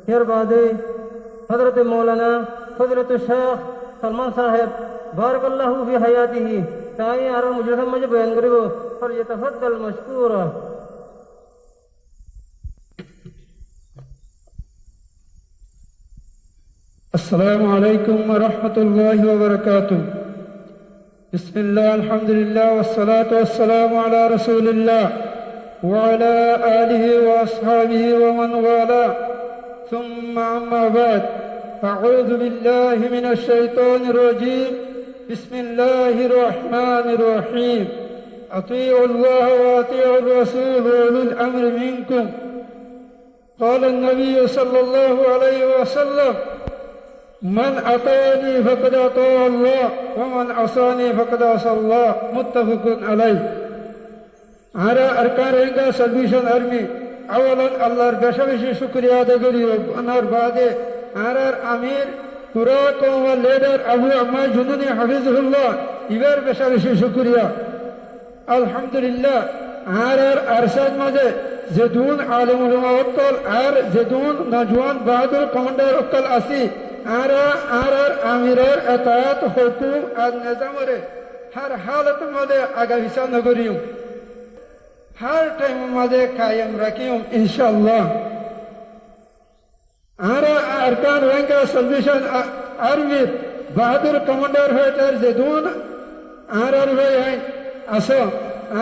ইয়ার বাদে হযরত মৌলানা ফজলত শেখ সলমান সাহেব বারাকাল্লাহু ফি হায়াতিহি তাই আর মুজরাম মাঝে বয়ান করিব ফালইতাফাদ্দাল মাশকুরা। السلام عليكم ورحمة الله وبركاته. بسم الله الحمد لله والصلاة والسلام على رسول الله وعلى آله وأصحابه ومن والاه ثم أما بعد أعوذ بالله من الشيطان الرجيم بسم الله الرحمن الرحيم أطيعوا الله وأطيعوا الرسول وأولي الأمر منكم. قال النبي صلى الله عليه وسلم من أطاعني فقد أطاع الله ومن عصاني فقد عصى الله. متفق عليه. على أركان رنگا سلوشن أرمي أولا الله بشبشي شكريا دغري أنار بعد على أمير قراءة والليدر أبو عمار جنوني حفظه الله إبر بشبشي شكريا الحمد لله. على أرشاد ماذا زدون عالم علماء أقل আর زدون نجوان بهادر কমান্ডার أقل আসি আর আমিরের এতায়াত হুকুম আর নিজামরে হর হালত মধ্যে আগামীসা নগরিয়ম হর টাইম মধ্যে কায়েম রাখিয়ম ইনশাআল্লাহ. আর আরকান রঙ্গা সলভেশন আরমির বাহাদুর কমান্ডার হয়েটার যেদুন আর ভাই আসো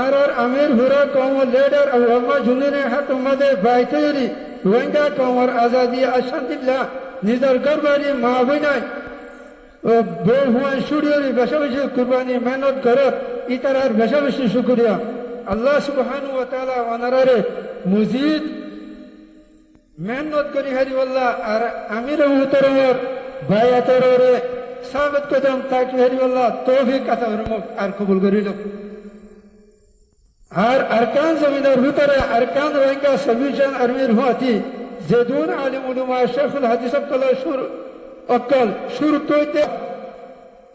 আর আমির হুরা কৌম লিডার আবু জুনিনে হাত মধ্যে বাইতেরি রঙ্গা কৌমর আজাদি আশান্তিল্লাহ নিজের গর্বারি মা বইনাই বউ হুয়ান সুরিয়রি বেশা বেশি কুরবানি মেহনত করত ইতারার বেশা বেশি শুকরিয়া আল্লাহ সুবহানাহু ওয়া তাআলা ওনারে মজিদ মেহনত করি হারিওয়াল্লাহ আর আমির মুহতারামের বায়াতরে সাবিত কদম তাকি হারিওয়াল্লাহ তৌফিক আতা ফরমাক আর কবুল করিল. আর আরকান জমিনের ভিতরে আরকান রঙ্গা সলিউশন আর্মির হতি যেদুন আলিম উলুমা শেখুল হাদিস অক্কল শুরু করতে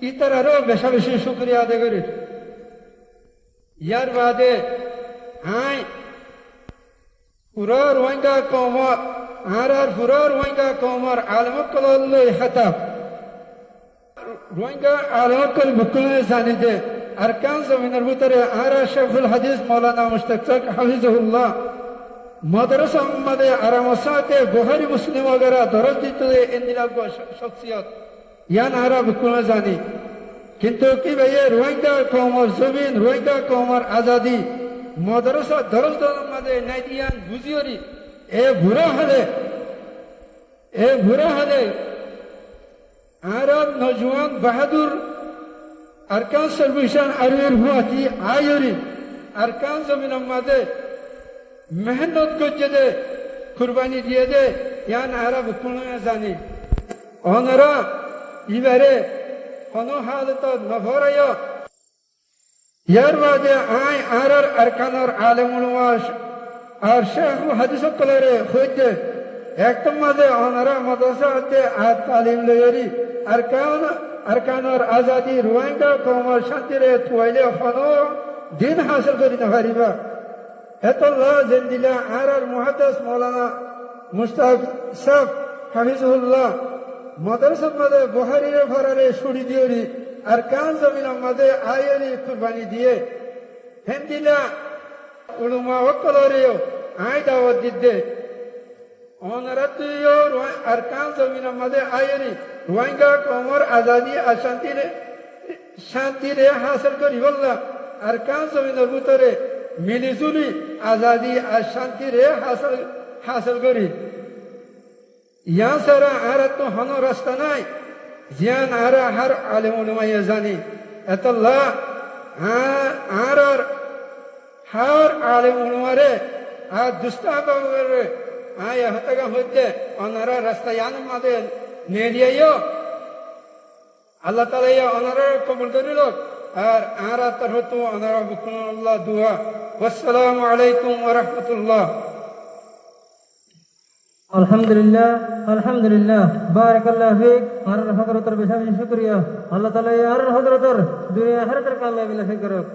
ইতারারও বেশা বেশি শুক্রিয়া আদায় করি. ইয়ার বাদে আই পুরা রোহিঙ্গা কৌমর আর পুরা রোহিঙ্গা কৌমর আলমকল হাতাব রোহিঙ্গা আলমকল বুকুলে জানিতে আরকান জমিনের ভিতরে আর শেখুল হাদিস মৌলানা মুশতাক হাফিজুল্লাহ মাদ্রাসা মধ্যে আরামসাতে বুখারী মুসলিম वगैरह দরজ দিতে ইন্দিরা শখসিয়ত ইয়ান আরা বুকুল জানি কিন্তু কি ভাই রোহিঙ্গা কওমর জমিন রোহিঙ্গা কওমর আজাদি মাদ্রাসা দরজ মধ্যে নাইদিয়ান বুঝিয়রি এ বুরা হলে আরব নওজওয়ান বাহাদুর আরকান সলভেশন আরমির হুয়াতি আয়রি আরকান জমিন মধ্যে মেহনত করছে দে কুরবানি দিয়ে দে ইয়ান আরা বুকুলে জানি অনরা ইবারে কোনো হালত নভরায়. ইয়ার বাদে আই আর আরকানর আলেম উলামা আর শেখ হাদিস কলরে হইতে একদম মাঝে অনরা মাদ্রাসাতে আর তালিম লয়রি আরকানর আজাদি রোহিঙ্গা কওমর শান্তিরে তুইলে কোনো দিন হাসিল করি না পারিবা. এতল্লাহ জিন্দিলা আর মুহাদ্দিস মৌলানা মুশতাক সাহেব হাফিজুল্লাহ মাদ্রাসার মধ্যে বুখারীর ফরারে শুড়ি দিওরি আর কান জমিনের মধ্যে আয়রি কুরবানি দিয়ে হেন্দিলা উলুমা ওকলরেও আই দাওয়াত দিতে অনরাতিও আর কান জমিনের মধ্যে আয়রি রোহিঙ্গা কওমর আজাদি আর শান্তিরে হাসিল করি বললা আর কান জমিনের ভিতরে মিলিজুলি আজাদি আর শান্তিরে হাসিল করি. ইয়া সারা আর তো হনো রাস্তা নাই জিয়ান আর হর আলেম উলামায়ে জানি এতল্লাহ আর হর আলেম উলামারে আর দুস্তাবারে আয় হতগা হইতে অনারা রাস্তা ইয়ান মাদে নেলিয়ায়ো আল্লাহ তাআলা ইয়া অনারা কবুল করিল আর আর তরহতু অনারা বুকুল্লাহ দুআ. আসসালামু আলাইকুম ওয়া রাহমাতুল্লাহ. আলহামদুলিল্লাহ বারাকাল্লাহু ফিক. আর হযরতের বেশি শুকরিয়া. আল্লাহ তাআলা আর হযরতের দুনিয়া আখিরাতের কামিয়াবি নসিব করুক.